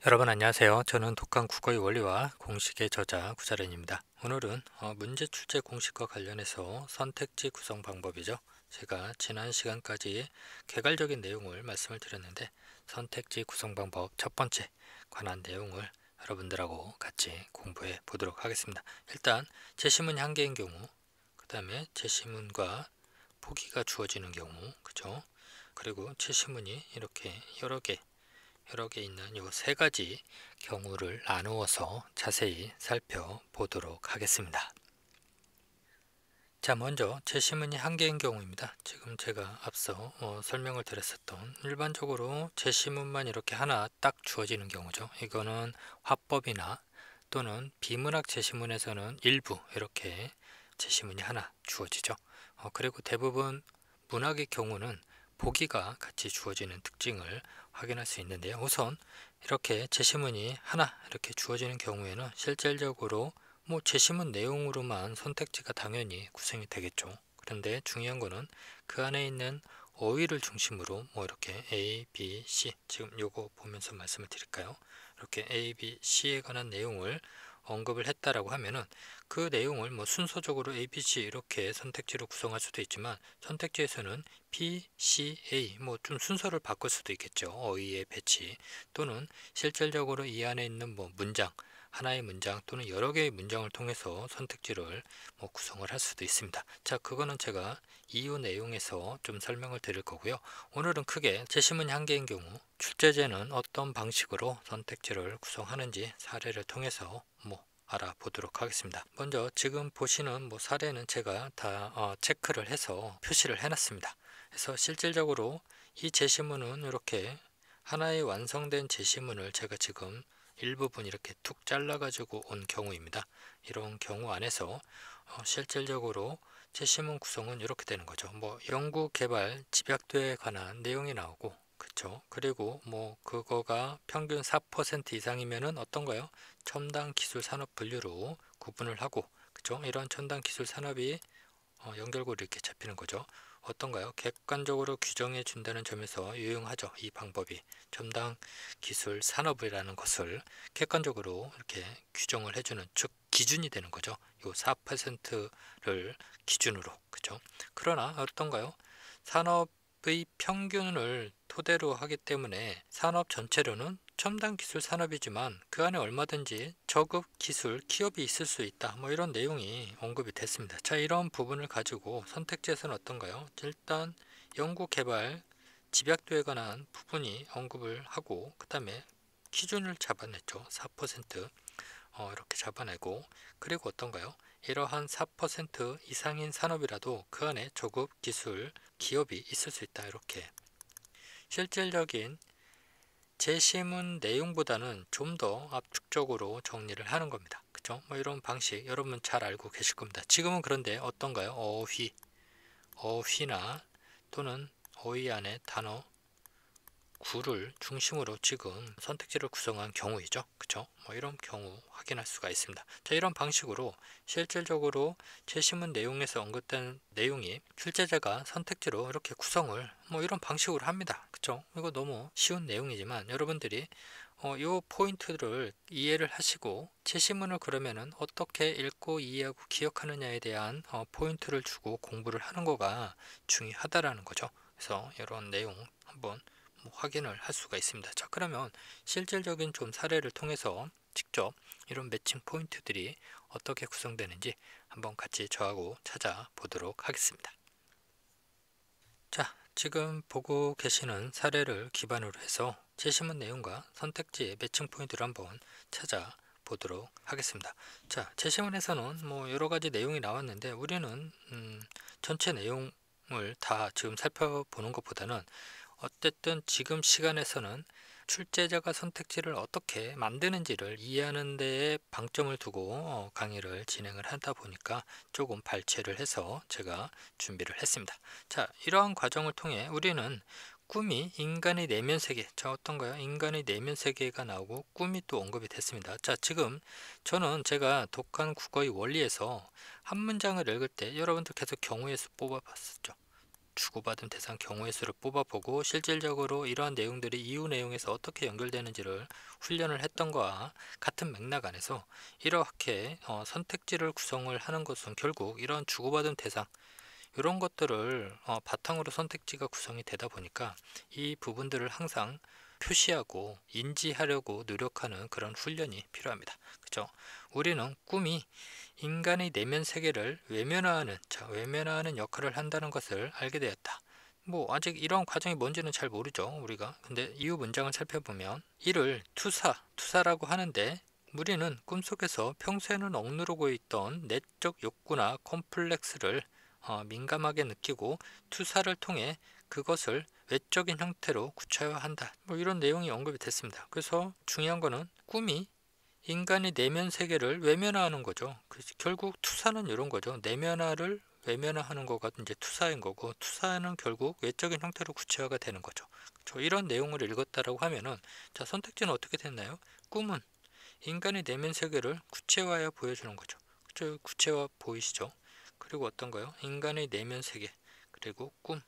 여러분 안녕하세요. 저는 독한 국어의 원리와 공식의 저자 구자련입니다. 오늘은 문제 출제 공식과 관련해서 선택지 구성 방법이죠. 제가 지난 시간까지 개괄적인 내용을 말씀을 드렸는데 선택지 구성 방법 첫 번째 관한 내용을 여러분들하고 같이 공부해 보도록 하겠습니다. 일단 제시문이 한 개인 경우, 그 다음에 제시문과 보기가 주어지는 경우, 그죠? 그리고 제시문이 이렇게 여러 개 있는 요 세 가지 경우를 나누어서 자세히 살펴보도록 하겠습니다. 자, 먼저 제시문이 한 개인 경우입니다. 지금 제가 앞서 설명을 드렸었던 일반적으로 제시문만 이렇게 하나 딱 주어지는 경우죠. 이거는 화법이나 또는 비문학 제시문에서는 일부 이렇게 제시문이 하나 주어지죠. 그리고 대부분 문학의 경우는 보기가 같이 주어지는 특징을 확인할 수 있는데요. 우선 이렇게 제시문이 하나 이렇게 주어지는 경우에는 실질적으로 제시문 내용으로만 선택지가 당연히 구성이 되겠죠. 그런데 중요한 거는 그 안에 있는 어휘를 중심으로 이렇게 A, B, C 지금 요거 보면서 말씀을 드릴까요? 이렇게 A, B, C에 관한 내용을 언급을 했다라고 하면은 그 내용을 순서적으로 A, B, C 이렇게 선택지로 구성할 수도 있지만 선택지에서는 B, C, A 좀 순서를 바꿀 수도 있겠죠. 어휘의 배치 또는 실질적으로 이 안에 있는 문장 하나의 문장 또는 여러 개의 문장을 통해서 선택지를 구성을 할 수도 있습니다. 자, 그거는 제가 이후 내용에서 좀 설명을 드릴 거고요. 오늘은 크게 제시문이 한 개인 경우 출제제는 어떤 방식으로 선택지를 구성하는지 사례를 통해서 알아보도록 하겠습니다. 먼저 지금 보시는 사례는 제가 다 체크를 해서 표시를 해놨습니다. 그래서 실질적으로 이 제시문은 이렇게 하나의 완성된 제시문을 제가 지금 일부분 이렇게 툭 잘라 가지고 온 경우입니다. 이런 경우 안에서 실질적으로 제시문 구성은 이렇게 되는 거죠. 연구 개발 집약도에 관한 내용이 나오고, 그쵸? 그리고 그거가 평균 4% 이상이면은 어떤가요? 첨단 기술 산업 분류로 구분을 하고, 그쵸? 이런 첨단 기술 산업이 연결고리 이렇게 잡히는 거죠. 어떤가요? 객관적으로 규정해 준다는 점에서 유용하죠. 이 방법이 첨단 기술 산업이라는 것을 객관적으로 이렇게 규정을 해주는 즉 기준이 되는 거죠. 요 4%를 기준으로, 그죠? 그러나 어떤가요? 산업의 평균을 토대로 하기 때문에 산업 전체로는 첨단 기술 산업이지만 그 안에 얼마든지 저급 기술 기업이 있을 수 있다. 이런 내용이 언급이 됐습니다. 자, 이런 부분을 가지고 선택지에서는 어떤가요? 일단 연구 개발 집약도에 관한 부분이 언급을 하고 그 다음에 기준을 잡아냈죠. 4% 이렇게 잡아내고 그리고 어떤가요? 이러한 4% 이상인 산업이라도 그 안에 저급 기술 기업이 있을 수 있다. 이렇게 실질적인 제시문 내용보다는 좀 더 압축적으로 정리를 하는 겁니다. 그쵸? 이런 방식 여러분 잘 알고 계실 겁니다. 지금은 그런데 어떤가요? 어휘나 또는 어휘 안에 단어, 구를 중심으로 지금 선택지를 구성한 경우이죠. 그쵸? 이런 경우 확인할 수가 있습니다. 자, 이런 방식으로 실질적으로 제시문 내용에서 언급된 내용이 출제자가 선택지로 이렇게 구성을 이런 방식으로 합니다. 그쵸? 이거 너무 쉬운 내용이지만 여러분들이 이 포인트를 이해를 하시고 제시문을 그러면은 어떻게 읽고 이해하고 기억하느냐에 대한 포인트를 주고 공부를 하는 거가 중요하다라는 거죠. 그래서 이런 내용 한번 확인을 할 수가 있습니다. 자, 그러면 실질적인 좀 사례를 통해서 직접 이런 매칭 포인트들이 어떻게 구성되는지 한번 같이 저하고 찾아보도록 하겠습니다. 자, 지금 보고 계시는 사례를 기반으로 해서 제시문 내용과 선택지의 매칭 포인트를 한번 찾아보도록 하겠습니다. 자, 제시문에서는 여러 가지 내용이 나왔는데 우리는 전체 내용을 다 지금 살펴보는 것보다는 어쨌든 지금 시간에서는 출제자가 선택지를 어떻게 만드는지를 이해하는 데에 방점을 두고 강의를 진행을 하다 보니까 조금 발췌를 해서 제가 준비를 했습니다. 자, 이러한 과정을 통해 우리는 꿈이 인간의 내면 세계, 자 어떤가요? 인간의 내면 세계가 나오고 꿈이 또 언급이 됐습니다. 자, 지금 저는 제가 독한 국어의 원리에서 한 문장을 읽을 때 여러분들 계속 경우의 수 뽑아봤었죠. 주고받은 대상 경우의 수를 뽑아보고 실질적으로 이러한 내용들이 이후 내용에서 어떻게 연결되는지를 훈련을 했던 거와 같은 맥락 안에서 이렇게 선택지를 구성을 하는 것은 결국 이런 주고받은 대상 이런 것들을 바탕으로 선택지가 구성이 되다 보니까 이 부분들을 항상 표시하고 인지하려고 노력하는 그런 훈련이 필요합니다. 그죠? 우리는 꿈이 인간의 내면 세계를 외면화하는 역할을 한다는 것을 알게 되었다. 뭐 아직 이런 과정이 뭔지는 잘 모르죠, 우리가. 근데 이후 문장을 살펴보면 이를 투사라고 하는데 우리는 꿈속에서 평소에는 억누르고 있던 내적 욕구나 콤플렉스를 민감하게 느끼고 투사를 통해 그것을 외적인 형태로 구체화한다. 뭐 이런 내용이 언급이 됐습니다. 그래서 중요한 거는 꿈이 인간의 내면 세계를 외면화하는 거죠. 그래서 결국 투사는 이런 거죠. 내면화를 외면화하는 거가 이제 투사인 거고, 투사는 결국 외적인 형태로 구체화가 되는 거죠. 그렇죠? 이런 내용을 읽었다라고 하면은, 자, 선택지는 어떻게 됐나요? 꿈은 인간의 내면 세계를 구체화하여 보여주는 거죠. 그렇죠? 구체화 보이시죠? 그리고 어떤가요? 인간의 내면 세계, 그리고 꿈,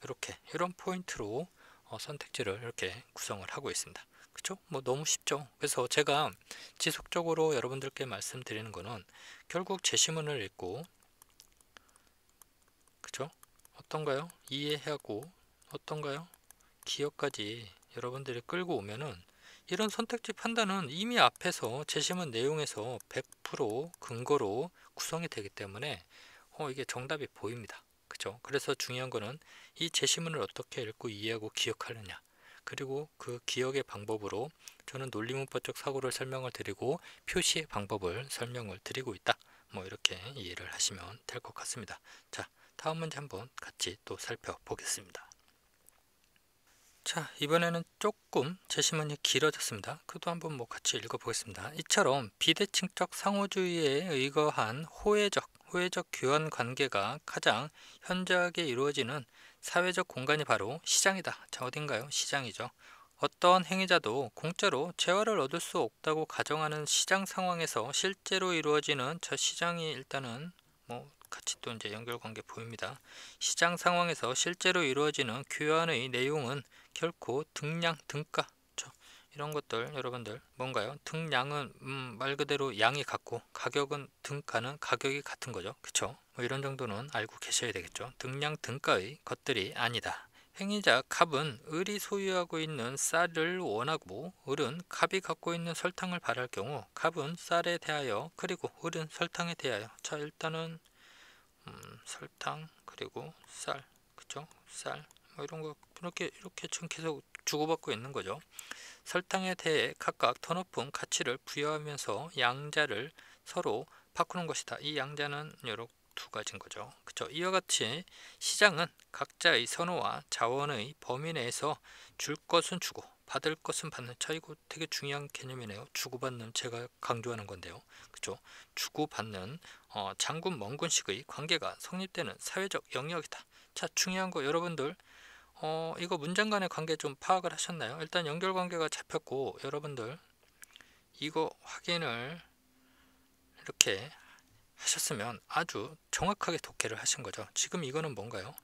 이렇게 이런 포인트로 선택지를 이렇게 구성을 하고 있습니다. 그쵸? 뭐 너무 쉽죠. 그래서 제가 지속적으로 여러분들께 말씀드리는 거는 결국 제시문을 읽고, 그쵸? 어떤가요? 이해하고, 어떤가요? 기억까지 여러분들이 끌고 오면은 이런 선택지 판단은 이미 앞에서 제시문 내용에서 100% 근거로 구성이 되기 때문에 이게 정답이 보입니다. 그죠? 그래서 중요한 거는 이 제시문을 어떻게 읽고 이해하고 기억하느냐, 그리고 그 기억의 방법으로 저는 논리문법적 사고를 설명을 드리고 표시의 방법을 설명을 드리고 있다. 뭐 이렇게 이해를 하시면 될 것 같습니다. 자, 다음 문제 한번 같이 또 살펴보겠습니다. 자, 이번에는 조금 제시문이 길어졌습니다. 그도 한번 뭐 같이 읽어보겠습니다. 이처럼 비대칭적 상호주의에 의거한 호혜적 교환 관계가 가장 현저하게 이루어지는 사회적 공간이 바로 시장이다. 자, 어딘가요? 시장이죠. 어떠한 행위자도 공짜로 재화를 얻을 수 없다고 가정하는 시장 상황에서 실제로 이루어지는 저 시장이 일단은 뭐 같이 또 이제 연결관계 보입니다. 시장 상황에서 실제로 이루어지는 교환의 내용은 결코 등량, 등가, 이런 것들 여러분들 뭔가요? 등량은 말 그대로 양이 같고 가격은 등가는 가격이 같은 거죠. 그쵸? 뭐 이런 정도는 알고 계셔야 되겠죠. 등량, 등가의 것들이 아니다. 행위자 갑은 을이 소유하고 있는 쌀을 원하고 을은 갑이 갖고 있는 설탕을 바랄 경우 갑은 쌀에 대하여 그리고 을은 설탕에 대하여, 자 일단은 설탕 그리고 쌀, 그쵸? 쌀 뭐 이런 거 이렇게 지금 계속 주고받고 있는 거죠. 설탕에 대해 각각 더 높은 가치를 부여하면서 양자를 서로 바꾸는 것이다. 이 양자는 여러 두 가지인 거죠. 그쵸? 이와 같이 시장은 각자의 선호와 자원의 범위 내에서 줄 것은 주고 받을 것은 받는, 자 이거 되게 중요한 개념이네요. 주고받는, 제가 강조하는 건데요. 그쵸? 주고받는 장군 멍군식의 관계가 성립되는 사회적 영역이다. 자, 중요한 거 여러분들 이거 문장 간의 관계 좀 파악을 하셨나요? 일단 연결관계가 잡혔고 여러분들 이거 확인을 이렇게 하셨으면 아주 정확하게 독해를 하신 거죠. 지금 이거는 뭔가요?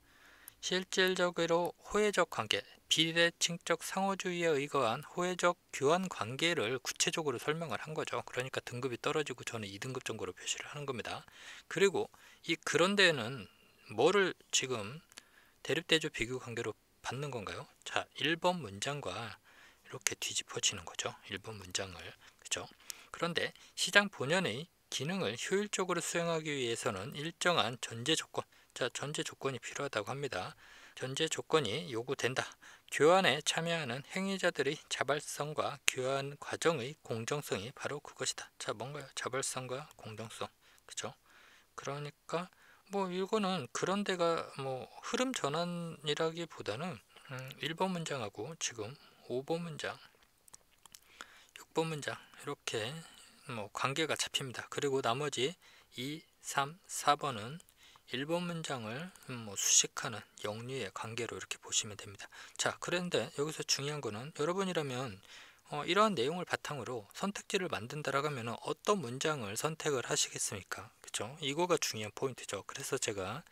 실질적으로 호혜적 관계, 비대칭적 상호주의에 의거한 호혜적 교환 관계를 구체적으로 설명을 한 거죠. 그러니까 등급이 떨어지고 저는 2등급 정도로 표시를 하는 겁니다. 그리고 이 그런데는 뭐를 지금 대립대조 비교 관계로 받는 건가요? 자, 1번 문장과 이렇게 뒤집어지는 거죠. 1번 문장을. 그죠? 그런데 시장 본연의 기능을 효율적으로 수행하기 위해서는 일정한 전제 조건, 자, 전제 조건이 필요하다고 합니다. 전제 조건이 요구된다. 교환에 참여하는 행위자들의 자발성과 교환 과정의 공정성이 바로 그것이다. 자, 뭔가요? 자발성과 공정성. 그죠? 그러니까 뭐 이거는 그런 데가 뭐 흐름 전환이라기보다는 1번 문장하고 지금 5번 문장, 6번 문장 이렇게 뭐 관계가 잡힙니다. 그리고 나머지 2, 3, 4번은 1번 문장을 뭐 수식하는 영리의 관계로 이렇게 보시면 됩니다. 자, 그런데 여기서 중요한 거는 여러분이라면 이러한 내용을 바탕으로 선택지를 만든다라고 하면 어떤 문장을 선택을 하시겠습니까? 그죠? 이거가 중요한 포인트죠. 그래서 제가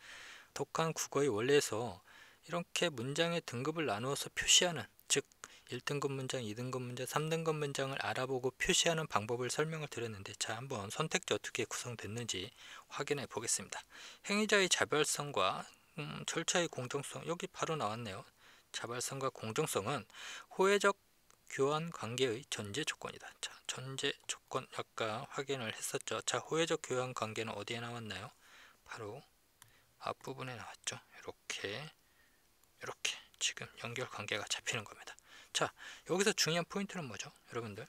독한 국어의 원리에서 이렇게 문장의 등급을 나누어서 표시하는, 즉 1등급 문장, 2등급 문장, 3등급 문장을 알아보고 표시하는 방법을 설명을 드렸는데, 자, 한번 선택지 어떻게 구성됐는지 확인해 보겠습니다. 행위자의 자발성과 절차의 공정성, 여기 바로 나왔네요. 자발성과 공정성은 호혜적 교환 관계의 전제 조건이다. 자, 전제 조건 아까 확인을 했었죠. 자, 호혜적 교환 관계는 어디에 나왔나요? 바로 앞부분에 나왔죠. 이렇게 지금 연결 관계가 잡히는 겁니다. 자, 여기서 중요한 포인트는 뭐죠? 여러분들,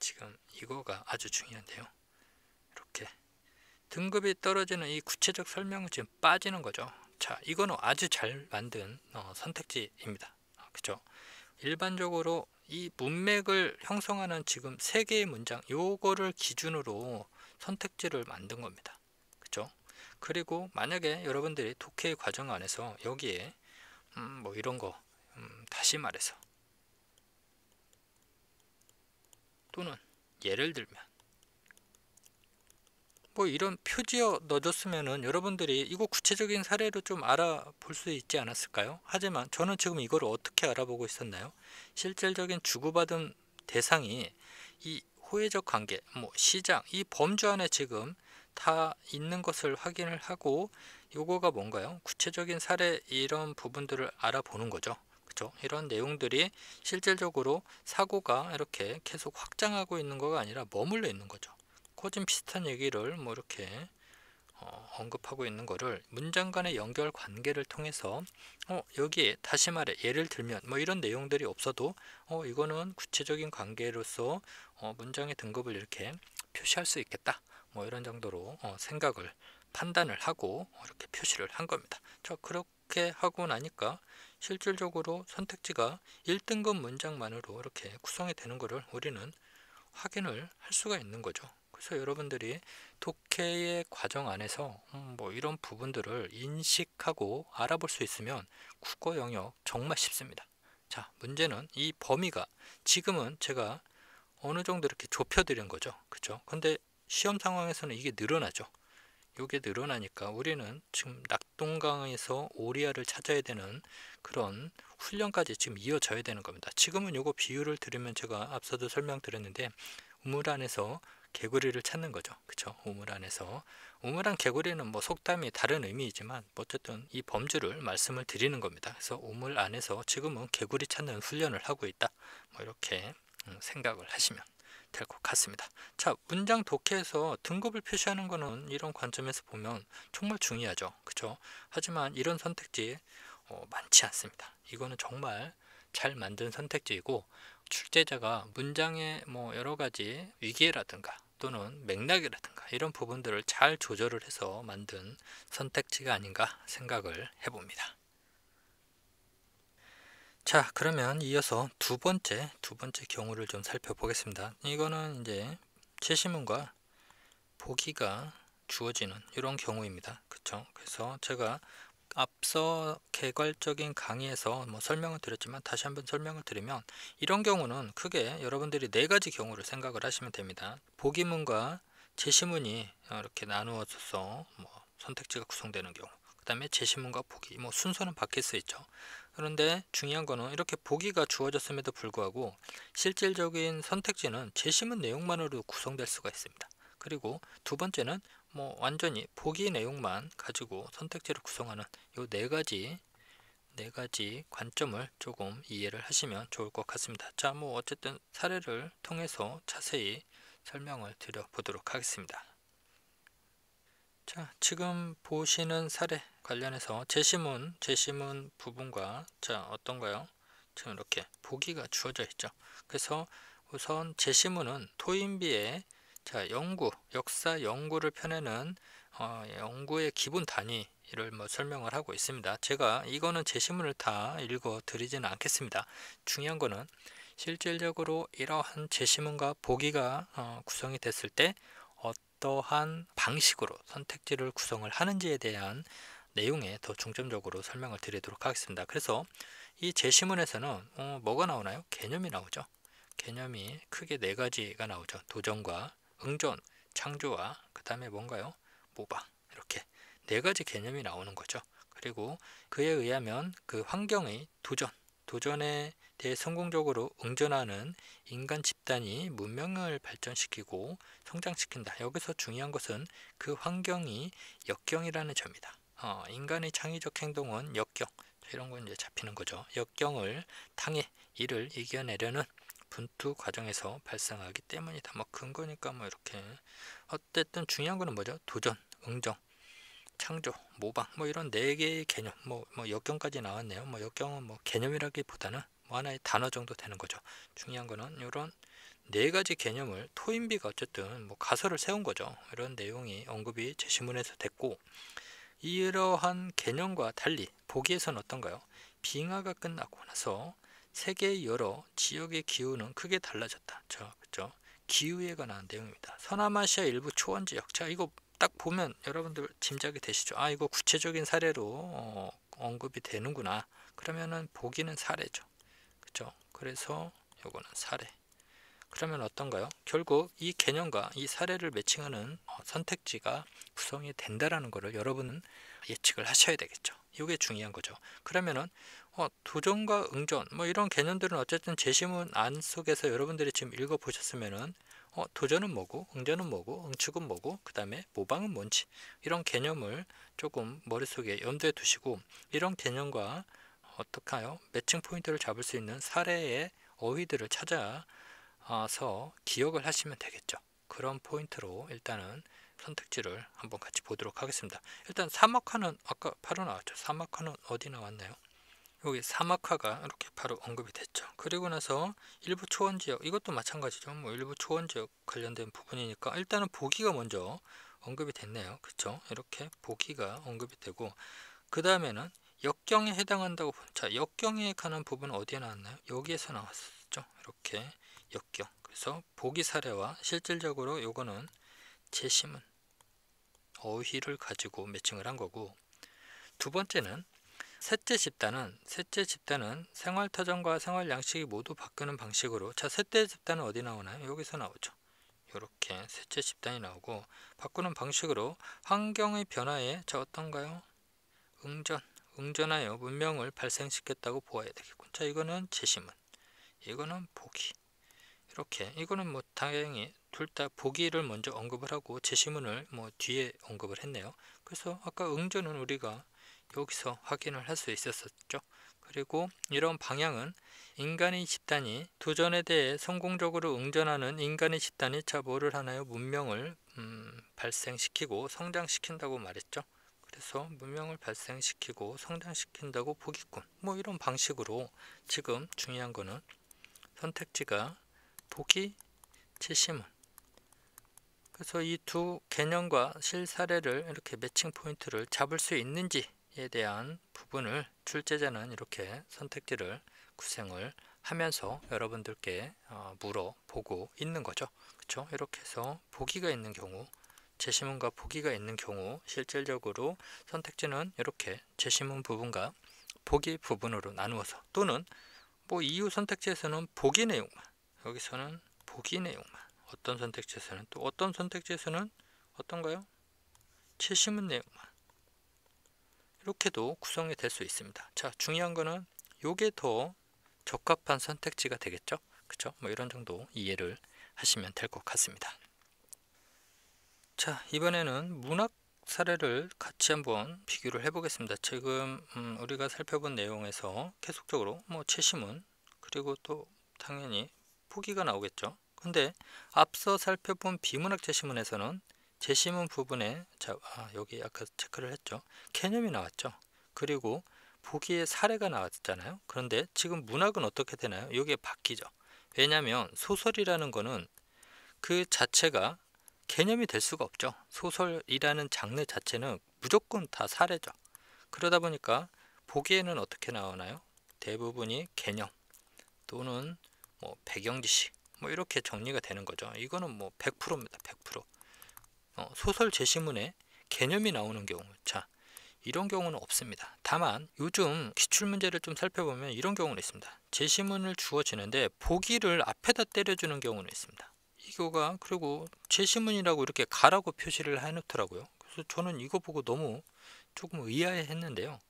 지금 이거가 아주 중요한데요. 이렇게 등급이 떨어지는 이 구체적 설명은 지금 빠지는 거죠. 자, 이거는 아주 잘 만든 선택지입니다. 그죠? 일반적으로 이 문맥을 형성하는 지금 3개의 문장, 요거를 기준으로 선택지를 만든 겁니다. 그죠? 그리고 만약에 여러분들이 독해의 과정 안에서 여기에 뭐 이런 거, 다시 말해서, 또는 예를 들면 뭐 이런 표지어 넣어줬으면은 여러분들이 이거 구체적인 사례로 좀 알아볼 수 있지 않았을까요? 하지만 저는 지금 이걸 어떻게 알아보고 있었나요? 실질적인 주고받은 대상이 이 호혜적 관계, 뭐 시장, 이 범주 안에 지금 다 있는 것을 확인을 하고, 요거가 뭔가요? 구체적인 사례, 이런 부분들을 알아보는 거죠. 그죠? 이런 내용들이 실질적으로 사고가 이렇게 계속 확장하고 있는 거가 아니라 머물러 있는 거죠. 거진 비슷한 얘기를 뭐 이렇게 언급하고 있는 거를 문장 간의 연결 관계를 통해서 여기에 다시 말해 예를 들면 뭐 이런 내용들이 없어도 이거는 구체적인 관계로서 문장의 등급을 이렇게 표시할 수 있겠다, 뭐 이런 정도로 생각을 판단을 하고 이렇게 표시를 한 겁니다. 자, 그렇게 하고 나니까 실질적으로 선택지가 1등급 문장만으로 이렇게 구성이 되는 것을 우리는 확인을 할 수가 있는 거죠. 그래서 여러분들이 독해의 과정 안에서 뭐 이런 부분들을 인식하고 알아볼 수 있으면 국어 영역 정말 쉽습니다. 자, 문제는 이 범위가 지금은 제가 어느 정도 이렇게 좁혀 드린 거죠. 그죠? 근데 시험 상황에서는 이게 늘어나죠. 이게 늘어나니까 우리는 지금 낙동강에서 오리알을 찾아야 되는 그런 훈련까지 지금 이어져야 되는 겁니다. 지금은 요거 비유를 들으면 제가 앞서도 설명드렸는데 우물 안에서 개구리를 찾는 거죠. 그쵸? 우물 안에서. 우물안 개구리는 뭐 속담이 다른 의미이지만 어쨌든 이 범주를 말씀을 드리는 겁니다. 그래서 우물 안에서 지금은 개구리 찾는 훈련을 하고 있다, 뭐 이렇게 생각을 하시면 될 것 같습니다. 자, 문장 독해에서 등급을 표시하는 거는 이런 관점에서 보면 정말 중요하죠. 그쵸? 하지만 이런 선택지 많지 않습니다. 이거는 정말 잘 만든 선택지이고, 출제자가 문장의 뭐 여러 가지 위계라든가 또는 맥락이라든가 이런 부분들을 잘 조절을 해서 만든 선택지가 아닌가 생각을 해봅니다. 자, 그러면 이어서 두 번째 경우를 좀 살펴보겠습니다. 이거는 이제 제시문과 보기가 주어지는 이런 경우입니다. 그쵸? 그래서 제가 앞서 개괄적인 강의에서 뭐 설명을 드렸지만 다시 한번 설명을 드리면, 이런 경우는 크게 여러분들이 4가지 경우를 생각을 하시면 됩니다. 보기문과 제시문이 이렇게 나누어져서 뭐 선택지가 구성되는 경우, 그 다음에 제시문과 보기, 뭐 순서는 바뀔 수 있죠. 그런데 중요한 거는 이렇게 보기가 주어졌음에도 불구하고 실질적인 선택지는 제시문 내용만으로 구성될 수가 있습니다. 그리고 두 번째는 뭐 완전히 보기 내용만 가지고 선택지를 구성하는 요 네 가지 관점을 조금 이해를 하시면 좋을 것 같습니다. 자, 뭐 어쨌든 사례를 통해서 자세히 설명을 드려 보도록 하겠습니다. 자, 지금 보시는 사례 관련해서 제시문 부분과, 자, 어떤가요? 지금 이렇게 보기가 주어져 있죠. 그래서 우선 제시문은 토인비의 역사 연구를 펴내는 연구의 기본 단위를 뭐 설명을 하고 있습니다. 제가 이거는 제시문을 다 읽어 드리지는 않겠습니다. 중요한 거는 실질적으로 이러한 제시문과 보기가 구성이 됐을 때 어떠한 방식으로 선택지를 구성을 하는지에 대한 내용에 더 중점적으로 설명을 드리도록 하겠습니다. 그래서 이 제시문에서는 뭐가 나오나요? 개념이 나오죠. 개념이 크게 4가지가 나오죠. 도전과 응전, 창조와 그 다음에 뭔가요? 모방, 이렇게 4가지 개념이 나오는 거죠. 그리고 그에 의하면 그 환경의 도전에 대해 성공적으로 응전하는 인간 집단이 문명을 발전시키고 성장시킨다. 여기서 중요한 것은 그 환경이 역경이라는 점이다. 인간의 창의적 행동은 역경, 이런 건 이제 잡히는 거죠. 역경을 당해 이를 이겨내려는 분투 과정에서 발생하기 때문이다. 뭐 근거니까 뭐 이렇게 어쨌든 중요한 거는 뭐죠? 도전, 응정, 창조, 모방 뭐 이런 네 개의 개념 뭐 역경까지 나왔네요. 뭐 역경은 뭐 개념이라기보다는 뭐 하나의 단어 정도 되는 거죠. 중요한 거는 이런 네 가지 개념을 토인비가 어쨌든 뭐 가설을 세운 거죠. 이런 내용이 언급이 제시문에서 됐고 이러한 개념과 달리 보기에서는 어떤가요? 빙하가 끝나고 나서 세계의 여러 지역의 기후는 크게 달라졌다. 그렇죠? 기후에 관한 내용입니다. 서남아시아 일부 초원 지역. 자, 이거 딱 보면 여러분들 짐작이 되시죠? 아, 이거 구체적인 사례로 언급이 되는구나. 그러면은 보기는 사례죠. 그렇죠? 그래서 요거는 사례. 그러면 어떤가요? 결국 이 개념과 이 사례를 매칭하는 선택지가 구성이 된다라는 것을 여러분은 예측을 하셔야 되겠죠. 이게 중요한 거죠. 그러면은 도전과 응전 뭐 이런 개념들은 어쨌든 제시문 안 속에서 여러분들이 지금 읽어 보셨으면은 도전은 뭐고 응전은 뭐고 응축은 뭐고 그 다음에 모방은 뭔지 이런 개념을 조금 머릿속에 염두에 두시고 이런 개념과 어떡하요? 매칭 포인트를 잡을 수 있는 사례의 어휘들을 찾아서 기억을 하시면 되겠죠. 그런 포인트로 일단은 선택지를 한번 같이 보도록 하겠습니다. 일단 사막화는 아까 바로 나왔죠. 사막화는 어디 나왔나요? 여기 사막화가 이렇게 바로 언급이 됐죠. 그리고 나서 일부 초원지역 이것도 마찬가지죠. 뭐 일부 초원지역 관련된 부분이니까 일단은 보기가 먼저 언급이 됐네요. 그렇죠? 이렇게 보기가 언급이 되고 그 다음에는 역경에 해당한다고 자, 역경에 관한 부분은 어디에 나왔나요? 여기에서 나왔었죠. 이렇게 역경. 그래서 보기 사례와 실질적으로 요거는 제시문 어휘를 가지고 매칭을 한 거고 두 번째는 셋째 집단은 생활 터전과 생활 양식이 모두 바뀌는 방식으로 자 셋째 집단은 어디 나오나요? 여기서 나오죠. 이렇게 셋째 집단이 나오고 바꾸는 방식으로 환경의 변화에 자 어떤가요? 응전하여 문명을 발생시켰다고 보아야 되겠군. 자 이거는 제시문 이거는 보기 이렇게 이거는 뭐 당연히 둘 다 보기를 먼저 언급을 하고 제시문을 뭐 뒤에 언급을 했네요. 그래서 아까 응전은 우리가 여기서 확인을 할 수 있었죠. 그리고 이런 방향은 인간의 집단이 도전에 대해 성공적으로 응전하는 인간의 집단이 자 뭐를 하나요? 문명을 발생시키고 성장시킨다고 말했죠. 그래서 문명을 발생시키고 성장시킨다고 보기꾼 뭐 이런 방식으로 지금 중요한 거는 선택지가 보기, 제시문 그래서 이 두 개념과 실사례를 이렇게 매칭 포인트를 잡을 수 있는지에 대한 부분을 출제자는 이렇게 선택지를 구성을 하면서 여러분들께 물어보고 있는 거죠. 그렇죠? 이렇게 해서 보기가 있는 경우 제시문과 보기가 있는 경우 실질적으로 선택지는 이렇게 제시문 부분과 보기 부분으로 나누어서 또는 뭐 이후 선택지에서는 보기 내용만 여기서는 보기 내용만 어떤 선택지에서는 또 어떤 선택지에서는 어떤가요? 제시문 내용만 이렇게도 구성이 될 수 있습니다. 자 중요한 거는 요게 더 적합한 선택지가 되겠죠. 그쵸? 뭐 이런 정도 이해를 하시면 될 것 같습니다. 자 이번에는 문학 사례를 같이 한번 비교를 해 보겠습니다. 지금 우리가 살펴본 내용에서 계속적으로 뭐 제시문 그리고 또 당연히 보기가 나오겠죠. 근데 앞서 살펴본 비문학 제시문에서는 제시문 부분에 여기 아까 체크를 했죠. 개념이 나왔죠. 그리고 보기에 사례가 나왔잖아요. 그런데 지금 문학은 어떻게 되나요? 이게 바뀌죠. 왜냐하면 소설이라는 거는 그 자체가 개념이 될 수가 없죠. 소설이라는 장르 자체는 무조건 다 사례죠. 그러다 보니까 보기에는 어떻게 나오나요? 대부분이 개념 또는 뭐 배경지식 뭐 이렇게 정리가 되는 거죠. 이거는 뭐 100%입니다. 100%. 소설 제시문에 개념이 나오는 경우 자 이런 경우는 없습니다. 다만 요즘 기출문제를 좀 살펴보면 이런 경우는 있습니다. 제시문을 주어지는데 보기를 앞에다 때려주는 경우는 있습니다. 이거가 그리고 제시문이라고 이렇게 가라고 표시를 해놓더라고요. 그래서 저는 이거 보고 너무 조금 의아해 했는데요.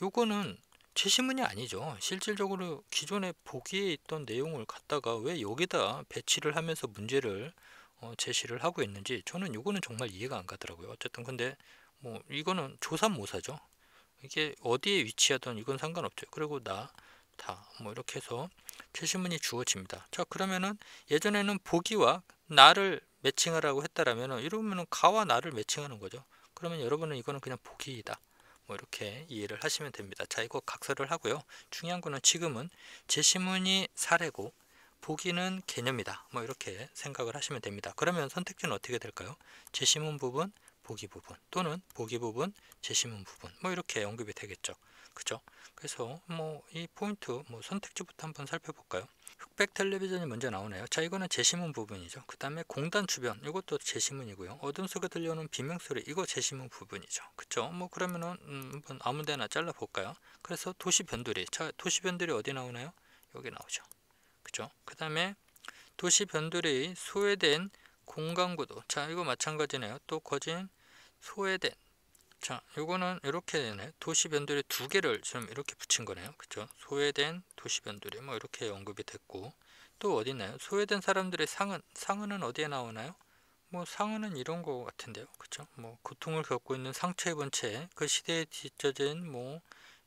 요거는 제시문이 아니죠. 실질적으로 기존에 보기에 있던 내용을 갖다가 왜 여기다 배치를 하면서 문제를 제시를 하고 있는지 저는 요거는 정말 이해가 안 가더라고요. 어쨌든 근데 뭐 이거는 조삼모사죠. 이게 어디에 위치하든 이건 상관없죠. 그리고 나, 다 뭐 이렇게 해서 제시문이 주어집니다. 자, 그러면은 예전에는 보기와 나를 매칭하라고 했다라면은 이러면은 가와 나를 매칭하는 거죠. 그러면 여러분은 이거는 그냥 보기이다, 뭐 이렇게 이해를 하시면 됩니다. 자, 이거 각설을 하고요. 중요한 거는 지금은 제시문이 사례고 보기는 개념이다, 뭐 이렇게 생각을 하시면 됩니다. 그러면 선택지는 어떻게 될까요? 제시문 부분, 보기 부분, 또는 보기 부분, 제시문 부분, 뭐 이렇게 언급이 되겠죠. 그죠? 그래서 뭐 이 포인트 뭐 선택지부터 한번 살펴볼까요? 흑백 텔레비전이 먼저 나오네요. 자, 이거는 제시문 부분이죠. 그 다음에 공단 주변, 이것도 제시문이고요. 어둠 속에 들려오는 비명소리, 이거 제시문 부분이죠. 그쵸? 뭐 그러면은 한번 아무데나 잘라 볼까요? 그래서 도시 변두리, 자, 도시 변두리 어디 나오나요? 여기 나오죠. 그죠? 그 다음에 도시 변두리 소외된 공간구도, 자, 이거 마찬가지네요. 또 거진 소외된, 자, 요거는 이렇게 되네. 도시 변두리 두 개를 지금 이렇게 붙인 거네요. 그죠? 소외된 도시 변두리, 뭐 이렇게 언급이 됐고, 또 어디 있나요? 소외된 사람들의 상흔은 어디에 나오나요? 뭐 상흔은 이런 거 같은데요. 그죠? 뭐 고통을 겪고 있는 상처 입은 채 그 시대에 뒤처진 뭐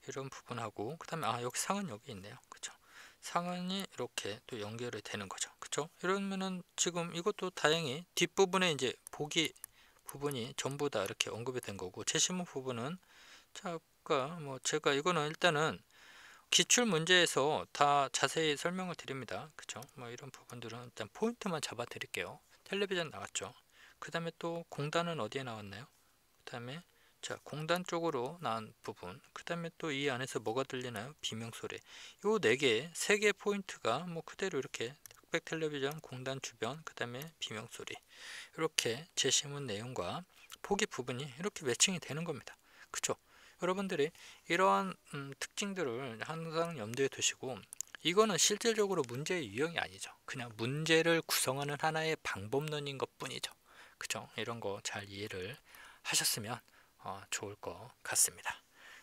이런 부분하고, 그 다음에 여기 상흔 여기 있네요. 그죠? 상흔이 이렇게 또 연결이 되는 거죠. 그죠? 이러면은 지금 이것도 다행히 뒷부분에 이제 보기 부분이 전부 다 이렇게 언급이 된 거고, 제시문 부분은 자, 아까 뭐 제가 이거는 일단은 기출 문제에서 다 자세히 설명을 드립니다. 그쵸? 뭐 이런 부분들은 일단 포인트만 잡아 드릴게요. 텔레비전 나왔죠. 그 다음에 또 공단은 어디에 나왔나요? 그 다음에 자, 공단 쪽으로 나온 부분, 그 다음에 또 이 안에서 뭐가 들리나요? 비명소리. 요 네 개, 세 개 포인트가 뭐 그대로 이렇게 흑백 텔레비전, 공단 주변, 그 다음에 비명소리, 이렇게 제시문 내용과 포기 부분이 이렇게 매칭이 되는 겁니다. 그쵸? 여러분들이 이러한 특징들을 항상 염두에 두시고, 이거는 실질적으로 문제의 유형이 아니죠. 그냥 문제를 구성하는 하나의 방법론인 것 뿐이죠. 그쵸? 이런 거 잘 이해를 하셨으면 좋을 것 같습니다.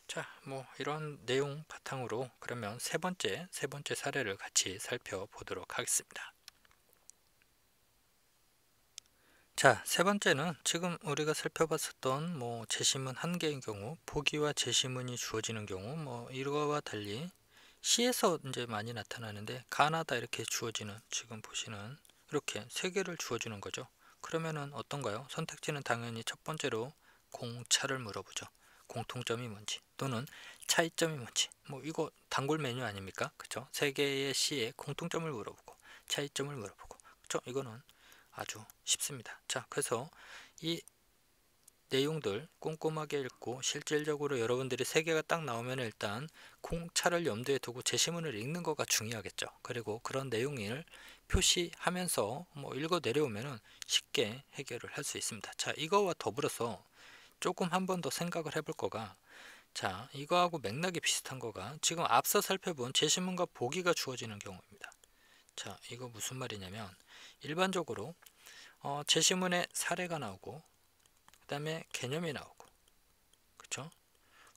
자, 뭐 이런 내용 바탕으로 그러면 세 번째 사례를 같이 살펴보도록 하겠습니다. 자, 세 번째는 지금 우리가 살펴봤었던 뭐 제시문 한 개의 경우, 보기와 제시문이 주어지는 경우, 뭐 이거와 달리 시에서 이제 많이 나타나는데 가나다 이렇게 주어지는, 지금 보시는 이렇게 세 개를 주어주는 거죠. 그러면은 어떤가요? 선택지는 당연히 첫 번째로 공차를 물어보죠. 공통점이 뭔지, 또는 차이점이 뭔지. 뭐 이거 단골 메뉴 아닙니까? 그죠? 세 개의 시에 공통점을 물어보고 차이점을 물어보고. 그죠? 이거는 아주 쉽습니다. 자, 그래서 이 내용들 꼼꼼하게 읽고 실질적으로 여러분들이 세 개가 딱 나오면 일단 공차를 염두에 두고 제시문을 읽는 거가 중요하겠죠. 그리고 그런 내용을 표시하면서 뭐 읽어 내려오면 쉽게 해결을 할 수 있습니다. 자, 이거와 더불어서 조금 한 번 더 생각을 해볼 거가, 자, 이거하고 맥락이 비슷한 거가 지금 앞서 살펴본 제시문과 보기가 주어지는 경우입니다. 자, 이거 무슨 말이냐면 일반적으로 제시문에 사례가 나오고, 그 다음에 개념이 나오고, 그쵸?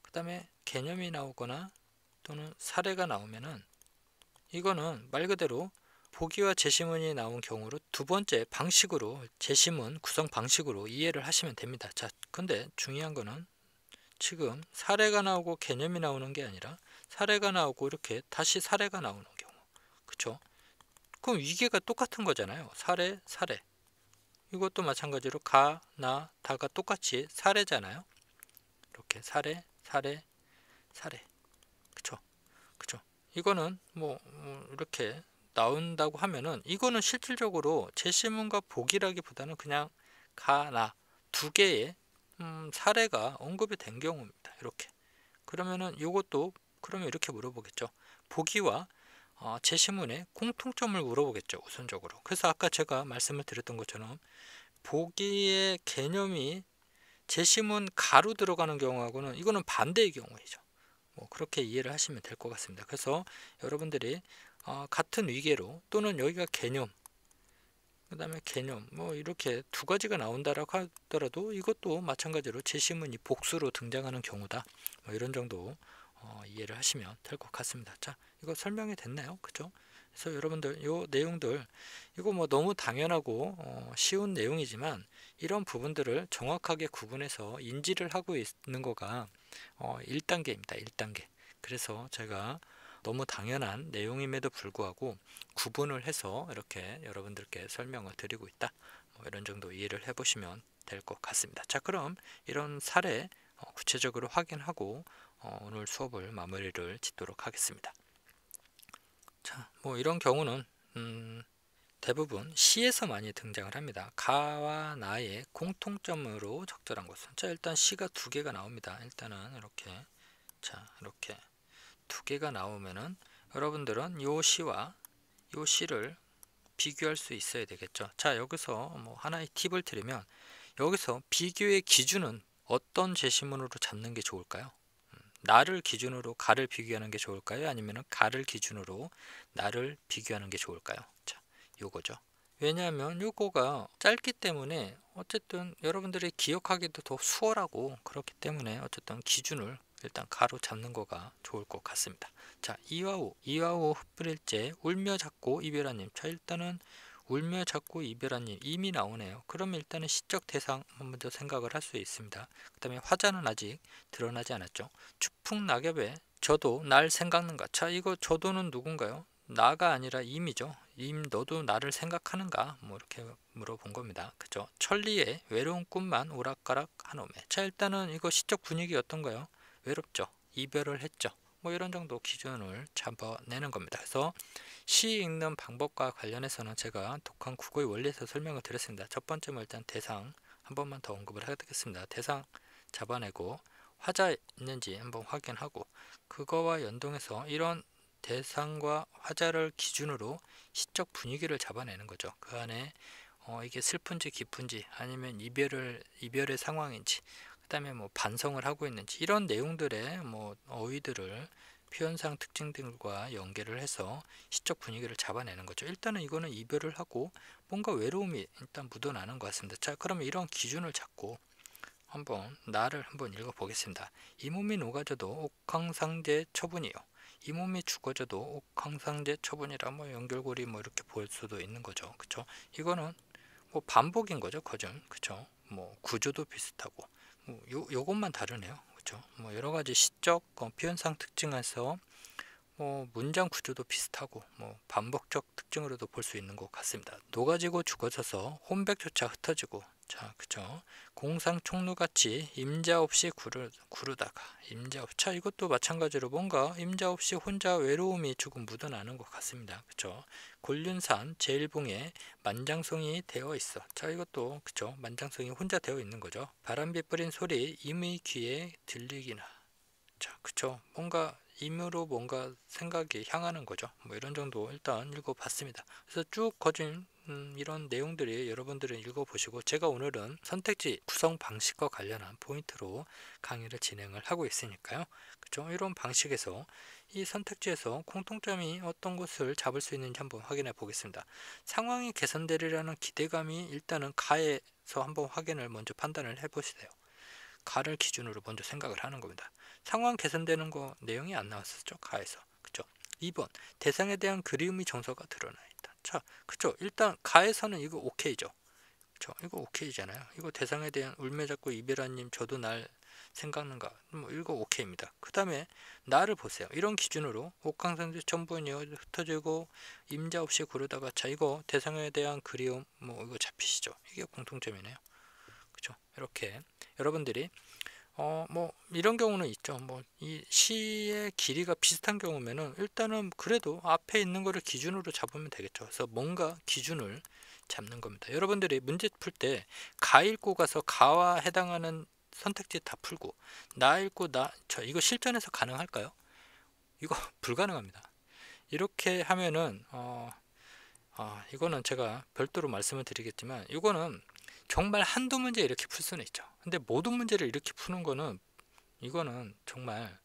그 다음에 개념이 나오거나 또는 사례가 나오면은 이거는 말 그대로 보기와 제시문이 나온 경우로 두 번째 방식으로, 제시문 구성 방식으로 이해를 하시면 됩니다. 자, 근데 중요한 거는 지금 사례가 나오고 개념이 나오는 게 아니라 사례가 나오고 이렇게 다시 사례가 나오는 경우, 그쵸? 그럼 위계가 똑같은 거잖아요. 사례, 사례. 이것도 마찬가지로 가, 나, 다가 똑같이 사례잖아요. 이렇게 사례, 사례, 사례. 그쵸? 그쵸? 이거는 뭐 이렇게 나온다고 하면은 이거는 실질적으로 제시문과 보기라기보다는 그냥 가, 나 두 개의 사례가 언급이 된 경우입니다. 이렇게. 그러면은 이것도 그러면 이렇게 물어보겠죠. 보기와 제시문의 공통점을 물어보겠죠. 우선적으로. 그래서 아까 제가 말씀을 드렸던 것처럼 보기의 개념이 제시문 가로 들어가는 경우하고는 이거는 반대의 경우이죠. 뭐 그렇게 이해를 하시면 될 것 같습니다. 그래서 여러분들이 같은 위계로, 또는 여기가 개념, 그 다음에 개념, 뭐 이렇게 두 가지가 나온다라고 하더라도 이것도 마찬가지로 제시문이 복수로 등장하는 경우다, 뭐 이런 정도 이해를 하시면 될 것 같습니다. 자, 이거 설명이 됐나요? 그죠? 그래서 여러분들 요 내용들 이거 뭐 너무 당연하고 쉬운 내용이지만 이런 부분들을 정확하게 구분해서 인지를 하고 있는 거가 1단계입니다. 1단계. 그래서 제가 너무 당연한 내용임에도 불구하고 구분을 해서 이렇게 여러분들께 설명을 드리고 있다. 뭐 이런 정도 이해를 해보시면 될 것 같습니다. 자, 그럼 이런 사례 구체적으로 확인하고 오늘 수업을 마무리를 짓도록 하겠습니다. 자, 뭐 이런 경우는 대부분 시에서 많이 등장을 합니다. 가와 나의 공통점으로 적절한 것은, 자, 일단 시가 두 개가 나옵니다. 일단은 이렇게, 자, 이렇게 두 개가 나오면은 여러분들은 요 시와 요 시를 비교할 수 있어야 되겠죠. 자, 여기서 뭐 하나의 팁을 드리면, 여기서 비교의 기준은 어떤 제시문으로 잡는 게 좋을까요? 나를 기준으로 가를 비교하는 게 좋을까요? 아니면 가를 기준으로 나를 비교하는 게 좋을까요? 자, 요거죠. 왜냐하면 요거가 짧기 때문에 어쨌든 여러분들이 기억하기도 더 수월하고, 그렇기 때문에 어쨌든 기준을 일단 가로 잡는 거가 좋을 것 같습니다. 자, 이와오 흩뿌릴째 울며 찾고 이별하님. 자, 일단은 울며 찾고 이별하님 이미 나오네요. 그러면 일단은 시적 대상 먼저 생각을 할 수 있습니다. 그 다음에 화자는 아직 드러나지 않았죠. 추풍 낙엽에 저도 날 생각는가. 자, 이거 저도는 누군가요? 나가 아니라 임이죠. 임, 너도 나를 생각하는가? 뭐 이렇게 물어본 겁니다. 그죠? 천리에 외로운 꿈만 오락가락 하노매. 자, 일단은 이거 시적 분위기 어떤가요? 외롭죠. 이별을 했죠. 뭐 이런 정도 기준을 잡아내는 겁니다. 그래서 시 읽는 방법과 관련해서는 제가 독한 국어의 원리에서 설명을 드렸습니다. 첫 번째는 일단 대상 한 번만 더 언급을 하겠습니다. 대상 잡아내고 화자 있는지 한번 확인하고, 그거와 연동해서 이런 대상과 화자를 기준으로 시적 분위기를 잡아내는 거죠. 그 안에 이게 슬픈지 기쁜지 아니면 이별의 상황인지, 그 다음에 뭐 반성을 하고 있는지, 이런 내용들의 뭐 어휘들을 표현상 특징들과 연계를 해서 시적 분위기를 잡아내는 거죠. 일단은 이거는 이별을 하고 뭔가 외로움이 일단 묻어나는 것 같습니다. 자, 그러면 이런 기준을 잡고 한번 나를 한번 읽어 보겠습니다. 이 몸이 녹아져도 옥황상제 처분이요. 이 몸이 죽어져도 옥황상제 처분이라, 뭐 연결고리 뭐 이렇게 볼 수도 있는 거죠. 그쵸? 이거는 뭐 반복인 거죠. 거점. 그쵸? 뭐 구조도 비슷하고 뭐 요것만 다르네요. 그쵸? 뭐 여러 가지 시적 표현상 특징에서 뭐 문장 구조도 비슷하고 뭐 반복적 특징으로도 볼 수 있는 것 같습니다. 녹아지고 죽어져서 혼백조차 흩어지고, 자, 그죠? 공상 총루같이 임자 없이 구르다가 임자 없. 자, 이것도 마찬가지로 뭔가 임자 없이 혼자 외로움이 조금 묻어나는 것 같습니다. 그죠? 곤륜산 제일봉에 만장송이 되어 있어. 자, 이것도 그죠? 만장송이 혼자 되어 있는 거죠. 바람비 뿌린 소리 임의 귀에 들리기나. 자, 그쵸? 뭔가 임으로 뭔가 생각이 향하는 거죠. 뭐 이런 정도 일단 읽어봤습니다. 그래서 쭉 거진 이런 내용들이 여러분들은 읽어보시고, 제가 오늘은 선택지 구성 방식과 관련한 포인트로 강의를 진행을 하고 있으니까요. 그죠? 이런 방식에서 이 선택지에서 공통점이 어떤 것을 잡을 수 있는지 한번 확인해 보겠습니다. 상황이 개선되리라는 기대감이 일단은 가에서 한번 확인을 먼저 판단을 해 보시세요. 가를 기준으로 먼저 생각을 하는 겁니다. 상황 개선되는 거 내용이 안 나왔었죠. 가에서. 그죠? 2번 대상에 대한 그리움이 정서가 드러나 있다. 자, 그죠? 일단 가에서는 이거 오케이죠. 그죠? 이거 오케이잖아요. 이거 대상에 대한 울며 찾고 이별하님 저도 날 생각는가, 뭐 이거 오케이입니다. 그 다음에 나를 보세요. 이런 기준으로 옥황상제 천분이요 흩어지고 임자 없이 구르다가, 자, 이거 대상에 대한 그리움 뭐 이거 잡히시죠? 이게 공통점이네요. 그죠? 이렇게 여러분들이 뭐 이런 경우는 있죠. 뭐 이 시의 길이가 비슷한 경우면은 일단은 그래도 앞에 있는 거를 기준으로 잡으면 되겠죠. 그래서 뭔가 기준을 잡는 겁니다. 여러분들이 문제 풀 때 가 읽고 가서 가와 해당하는 선택지 다 풀고 나 읽고 저 이거 실전에서 가능할까요? 이거 불가능합니다. 이렇게 하면은 이거는 제가 별도로 말씀을 드리겠지만, 이거는 정말 한두 문제 이렇게 풀 수는 있죠. 근데 모든 문제를 이렇게 푸는 거는, 이거는 정말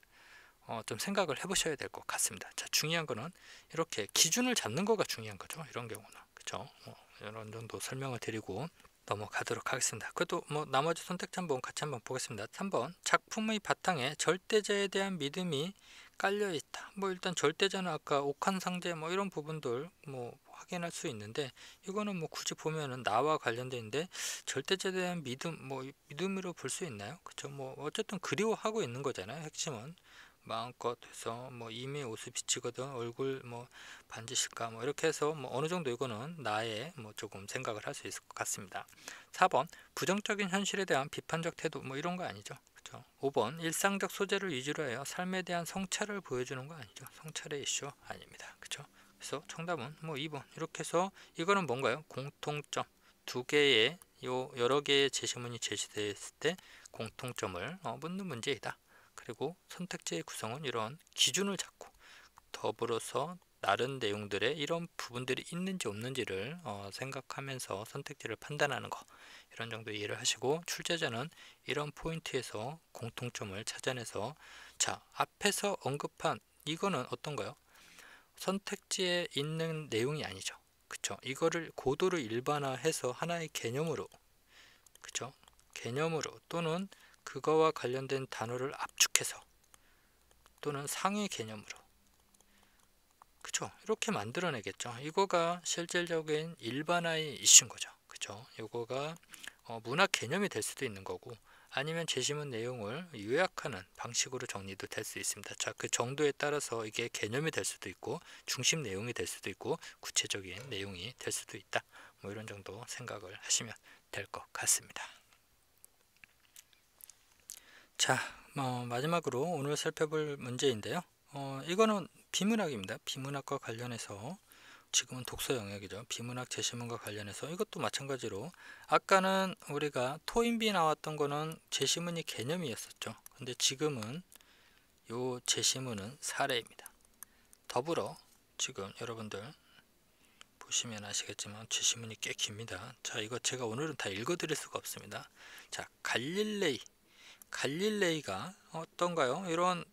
좀 생각을 해보셔야 될 것 같습니다. 자, 중요한 거는 이렇게 기준을 잡는 거가 중요한 거죠. 이런 경우는. 그죠? 이런 정도 설명을 드리고, 넘어가도록 하겠습니다. 그것도 뭐 나머지 선택지 한번 같이 한번 보겠습니다. 3번 작품의 바탕에 절대자에 대한 믿음이 깔려 있다. 뭐 일단 절대자는 아까 옥한상제 뭐 이런 부분들 뭐 확인할 수 있는데, 이거는 뭐 굳이 보면은 나와 관련된데 절대자에 대한 믿음, 뭐 믿음으로 볼 수 있나요? 그쵸? 뭐 어쨌든 그리워하고 있는 거잖아요. 핵심은 마음껏 해서 뭐 이미 옷을 비치거든 얼굴 뭐 반지실까 뭐 이렇게 해서 뭐 어느 정도 이거는 나의 뭐 조금 생각을 할 수 있을 것 같습니다. 4번 부정적인 현실에 대한 비판적 태도 뭐 이런 거 아니죠. 그렇죠? 5번 일상적 소재를 위주로 해요 삶에 대한 성찰을 보여주는 거 아니죠. 성찰의 이슈 아닙니다. 그렇죠? 그래서 정답은 뭐 2번 이렇게 해서, 이거는 뭔가요? 공통점 두 개의 여러 개의 제시문이 제시되었을 때 공통점을 묻는 문제이다. 그리고 선택지의 구성은 이런 기준을 잡고 더불어서 다른 내용들의 이런 부분들이 있는지 없는지를 생각하면서 선택지를 판단하는 거, 이런 정도 이해를 하시고, 출제자는 이런 포인트에서 공통점을 찾아내서, 자 앞에서 언급한 이거는 어떤가요? 선택지에 있는 내용이 아니죠. 그쵸? 이거를 고도를 일반화해서 하나의 개념으로, 그쵸? 개념으로 또는 그거와 관련된 단어를 압축해서 또는 상위 개념으로, 그쵸? 이렇게 만들어내겠죠. 이거가 실질적인 일반화의 이슈인 거죠. 그쵸? 이거가 문학 개념이 될 수도 있는 거고, 아니면 제시문 내용을 요약하는 방식으로 정리도 될 수 있습니다. 자, 그 정도에 따라서 이게 개념이 될 수도 있고 중심 내용이 될 수도 있고 구체적인 내용이 될 수도 있다. 뭐 이런 정도 생각을 하시면 될 것 같습니다. 자, 마지막으로 오늘 살펴볼 문제인데요. 이거는 비문학입니다. 비문학과 관련해서, 지금은 독서 영역이죠. 비문학 제시문과 관련해서 이것도 마찬가지로, 아까는 우리가 토인비 나왔던 거는 제시문이 개념이었었죠. 근데 지금은 요 제시문은 사례입니다. 더불어 지금 여러분들 보시면 아시겠지만 제시문이 꽤 깁니다. 자, 이거 제가 오늘은 다 읽어드릴 수가 없습니다. 자, 갈릴레이가 어떤가요? 이런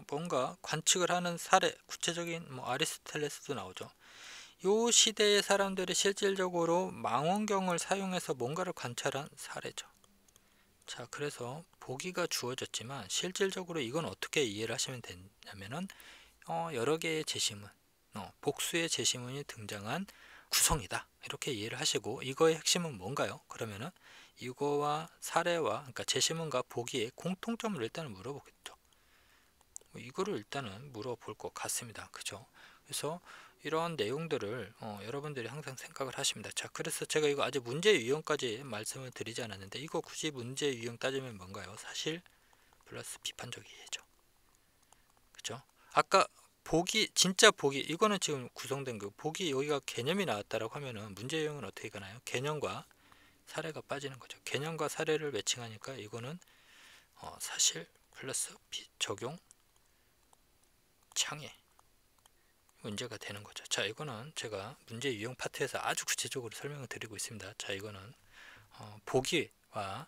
뭔가 관측을 하는 사례, 구체적인 뭐 아리스토텔레스도 나오죠. 요 시대의 사람들이 실질적으로 망원경을 사용해서 뭔가를 관찰한 사례죠. 자, 그래서 보기가 주어졌지만 실질적으로 이건 어떻게 이해를 하시면 되냐면은 여러 개의 제시문, 복수의 제시문이 등장한 구성이다. 이렇게 이해를 하시고, 이거의 핵심은 뭔가요? 그러면은 이거와 사례와, 그러니까 제시문과 보기의 공통점을 일단은 물어보겠죠. 이거를 일단은 물어볼 것 같습니다. 그죠? 그래서 이런 내용들을 여러분들이 항상 생각을 하십니다. 자, 그래서 제가 이거 아직 문제 유형까지 말씀을 드리지 않았는데, 이거 굳이 문제 유형 따지면 뭔가요? 사실 플러스 비판적 이해죠. 그죠? 아까 보기, 진짜 보기, 이거는 지금 구성된 거, 보기 여기가 개념이 나왔다라고 하면은 문제 유형은 어떻게 가나요? 개념과 사례가 빠지는 거죠. 개념과 사례를 매칭하니까 이거는 사실 플러스 적용 창의 문제가 되는 거죠. 자, 이거는 제가 문제 유형 파트에서 아주 구체적으로 설명을 드리고 있습니다. 자, 이거는 보기와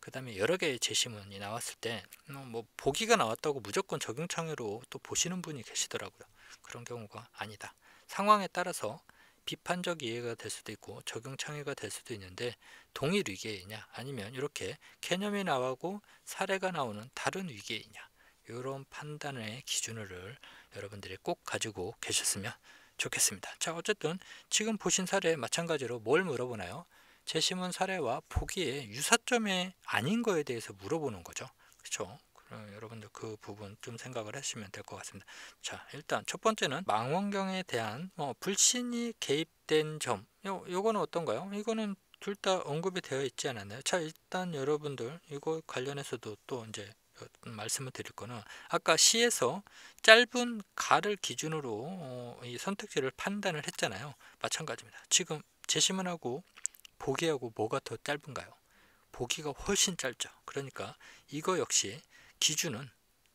그 다음에 여러 개의 제시문이 나왔을 때 뭐 보기가 나왔다고 무조건 적용 창의로 또 보시는 분이 계시더라고요. 그런 경우가 아니다. 상황에 따라서 비판적 이해가 될 수도 있고 적용 창의가 될 수도 있는데, 동일 위계이냐 아니면 이렇게 개념이 나오고 사례가 나오는 다른 위계이냐, 이런 판단의 기준을 여러분들이 꼭 가지고 계셨으면 좋겠습니다. 자, 어쨌든 지금 보신 사례 마찬가지로 뭘 물어보나요? 제시문 사례와 보기에 유사점이 아닌 거에 대해서 물어보는 거죠. 그렇죠? 여러분들 그 부분 좀 생각을 하시면 될 것 같습니다. 자, 일단 첫 번째는 망원경에 대한 불신이 개입된 점, 요거는 어떤가요? 이거는 둘 다 언급이 되어 있지 않았나요? 자, 일단 여러분들 이거 관련해서도 또 이제 말씀을 드릴 거는, 아까 시에서 짧은 가를 기준으로 이 선택지를 판단을 했잖아요. 마찬가지입니다. 지금 제시문하고 보기하고 뭐가 더 짧은가요? 보기가 훨씬 짧죠. 그러니까 이거 역시 기준은,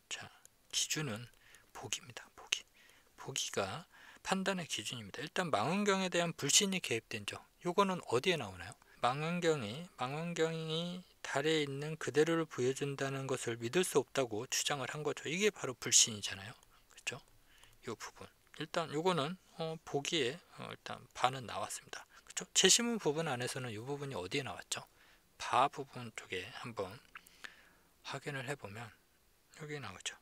자, 기준은 보기입니다. 보기가 판단의 기준입니다. 일단 망원경에 대한 불신이 개입된 점, 요거는 어디에 나오나요? 망원경이 달에 있는 그대로를 보여준다는 것을 믿을 수 없다고 주장을 한 거죠. 이게 바로 불신이잖아요. 그렇죠? 이 부분 일단 요거는 보기에 일단 반은 나왔습니다. 그렇죠? 그쵸? 제시문 부분 안에서는 이 부분이 어디에 나왔죠? 바 부분 쪽에 한번 확인을 해보면 여기 나오죠.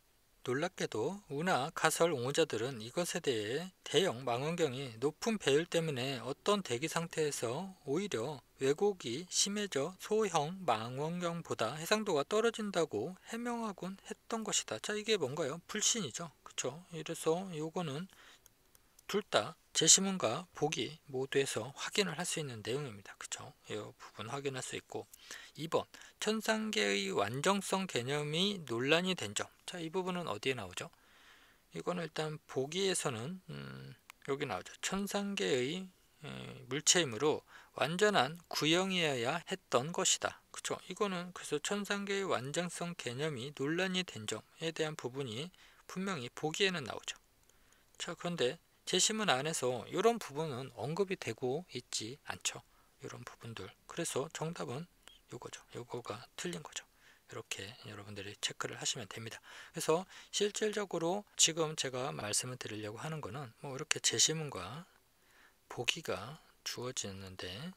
놀랍게도 우나 가설 옹호자들은 이것에 대해 대형 망원경이 높은 배율 때문에 어떤 대기 상태에서 오히려 왜곡이 심해져 소형 망원경보다 해상도가 떨어진다고 해명하곤 했던 것이다. 자, 이게 뭔가요? 불신이죠. 그쵸? 이래서 요거는 둘 다 제시문과 보기 모두에서 확인을 할 수 있는 내용입니다. 그쵸? 이 부분 확인할 수 있고, 2번 천상계의 완전성 개념이 논란이 된 점. 자, 이 부분은 어디에 나오죠? 이거는 일단 보기에서는 여기 나오죠. 천상계의 물체이므로 완전한 구형이어야 했던 것이다. 그쵸? 이거는 그래서 천상계의 완전성 개념이 논란이 된 점에 대한 부분이 분명히 보기에는 나오죠. 자, 그런데 제시문 안에서 이런 부분은 언급이 되고 있지 않죠. 이런 부분들. 그래서 정답은 요거죠. 요거가 틀린 거죠. 이렇게 여러분들이 체크를 하시면 됩니다. 그래서 실질적으로 지금 제가 말씀을 드리려고 하는 거는 뭐 이렇게 제시문과 보기가 주어지는데,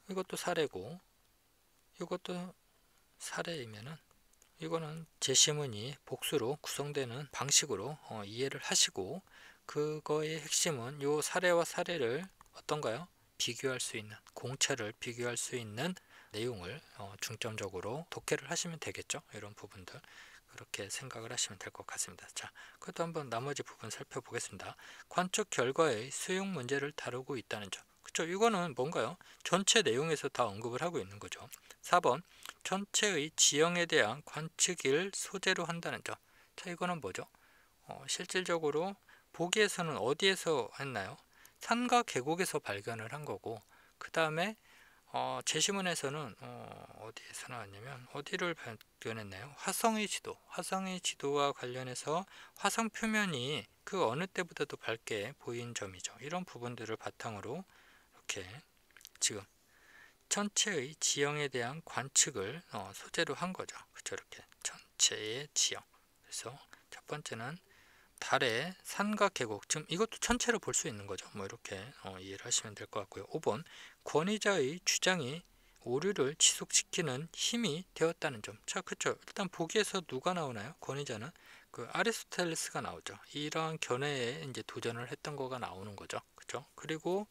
이것도 사례고 이것도 사례이면은 이거는 제시문이 복수로 구성되는 방식으로 이해를 하시고, 그거의 핵심은 요 사례와 사례를 어떤가요? 비교할 수 있는, 공차를 비교할 수 있는 내용을 중점적으로 독해를 하시면 되겠죠. 이런 부분들 그렇게 생각을 하시면 될 것 같습니다. 자, 그것도 한번 나머지 부분 살펴보겠습니다. 관측 결과의 수용 문제를 다루고 있다는 점. 그쵸? 이거는 뭔가요? 전체 내용에서 다 언급을 하고 있는 거죠. 4번 전체의 지형에 대한 관측을 소재로 한다는 점. 자, 이거는 뭐죠? 실질적으로 보기에서는 어디에서 했나요? 산과 계곡에서 발견을 한 거고, 그 다음에 제시문에서는 어디에서 나왔냐면 어디를 발견했나요? 화성의 지도, 화성의 지도와 관련해서 화성 표면이 그 어느 때보다도 밝게 보인 점이죠. 이런 부분들을 바탕으로 이렇게 지금 전체의 지형에 대한 관측을 소재로 한 거죠. 그렇죠? 이렇게 전체의 지형. 그래서 첫 번째는 달의 산과 계곡, 지금 이것도 전체로 볼 수 있는 거죠. 뭐 이렇게 이해를 하시면 될 것 같고요. 5번 권위자의 주장이 오류를 지속시키는 힘이 되었다는 점. 자, 그렇죠. 일단 보기에서 누가 나오나요? 권위자는 그 아리스토텔레스가 나오죠. 이러한 견해에 이제 도전을 했던 거가 나오는 거죠. 그렇죠? 그리고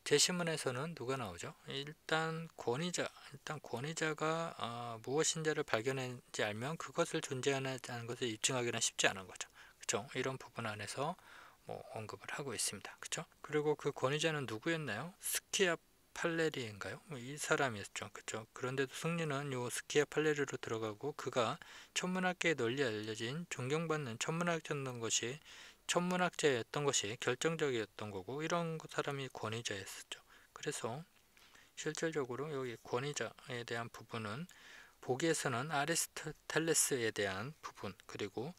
제시문에서는 누가 나오죠? 일단 권위자가 무엇인지를 발견했는지 알면 그것을 존재하는 것을 입증하기는 쉽지 않은 거죠. 그렇죠? 이런 부분 안에서 뭐 언급을 하고 있습니다. 그렇죠? 그리고 그 권위자는 누구였나요? 스키아 팔레리인가요? 이 사람이었죠. 그렇죠? 그런데도 승리는 요 스키아 팔레리로 들어가고, 그가 천문학계에 널리 알려진 존경받는 천문학자였던 것이 결정적이었던 거고, 이런 사람이 권위자였었죠. 그래서 실질적으로 여기 권위자에 대한 부분은 보기에서는 아리스토텔레스에 대한 부분, 그리고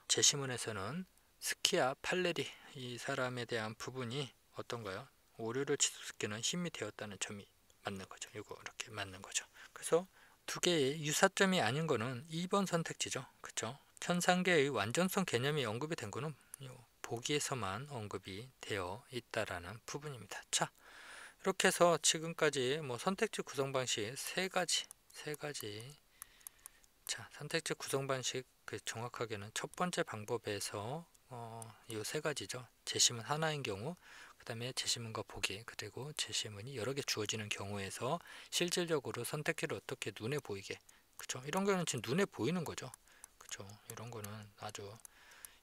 제시문에서는 스키아 팔레리 이 사람에 대한 부분이 어떤가요? 오류를 지속시키는 힘이 되었다는 점이 맞는 거죠. 이거 이렇게 맞는 거죠. 그래서 두 개의 유사점이 아닌 거는 2번 선택지죠. 그렇죠? 천상계의 완전성 개념이 언급이 된 거는 보기에서만 언급이 되어 있다라는 부분입니다. 자, 이렇게 해서 지금까지 뭐 선택지 구성 방식 세 가지. 자, 선택지 구성 방식 정확하게는 첫 번째 방법에서 이 세 가지죠. 제시문 하나인 경우, 그 다음에 제시문과 보기, 그리고 제시문이 여러 개 주어지는 경우에서 실질적으로 선택지를 어떻게 눈에 보이게, 그쵸? 이런 거는 지금 눈에 보이는 거죠. 그쵸? 이런 거는 아주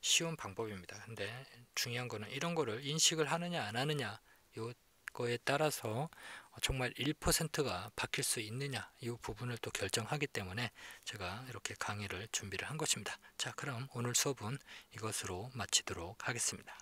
쉬운 방법입니다. 근데 중요한 거는 이런 거를 인식을 하느냐 안 하느냐, 요거에 따라서 정말 1%가 바뀔 수 있느냐, 이 부분을 또 결정하기 때문에 제가 이렇게 강의를 준비를 한 것입니다. 자, 그럼 오늘 수업은 이것으로 마치도록 하겠습니다.